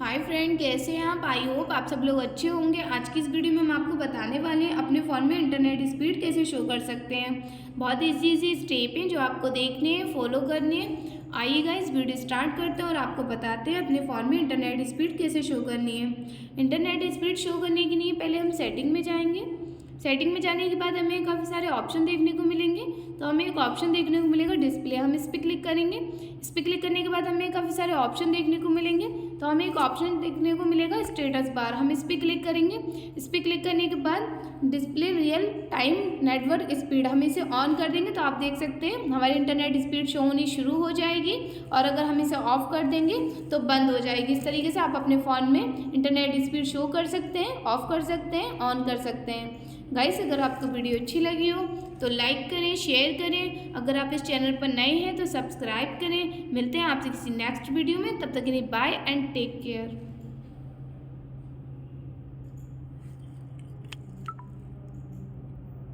Hi friend, कैसे हैं आप? आई होप आप सब लोग अच्छे होंगे। आज की इस वीडियो में हम आपको बताने वाले हैं अपने फ़ोन में इंटरनेट स्पीड कैसे शो कर सकते हैं। बहुत ईजी ईजी स्टेप हैं जो आपको देखने हैं, फॉलो करने हैं। आइएगा इस वीडियो स्टार्ट करते हैं और आपको बताते हैं अपने फ़ोन में इंटरनेट स्पीड कैसे शो करनी है। इंटरनेट स्पीड शो करने के लिए पहले हम सेटिंग में जाएंगे। सेटिंग में जाने के बाद हमें काफ़ी सारे ऑप्शन देखने को मिलेंगे। तो हमें एक ऑप्शन देखने को मिलेगा डिस्प्ले, हम इस पर क्लिक करेंगे। इस पर क्लिक करने के बाद हमें काफ़ी सारे ऑप्शन देखने को मिलेंगे। तो हमें एक ऑप्शन देखने को मिलेगा स्टेटस बार, हम इस पर क्लिक करेंगे। इस पर क्लिक करने के बाद display real time network speed, हम इसे ऑन कर देंगे तो आप देख सकते हैं हमारी इंटरनेट स्पीड शो होनी शुरू हो जाएगी। और अगर हम इसे ऑफ कर देंगे तो बंद हो जाएगी। इस तरीके से आप अपने फ़ोन में इंटरनेट स्पीड शो कर सकते हैं, ऑफ कर सकते हैं, ऑन कर सकते हैं। गाइस, अगर आपको वीडियो अच्छी लगी हो तो लाइक करें, शेयर करें। अगर आप इस चैनल पर नए हैं तो सब्सक्राइब करें। मिलते हैं आपसे किसी नेक्स्ट वीडियो में, तब तक के लिए बाय एंड टेक केयर।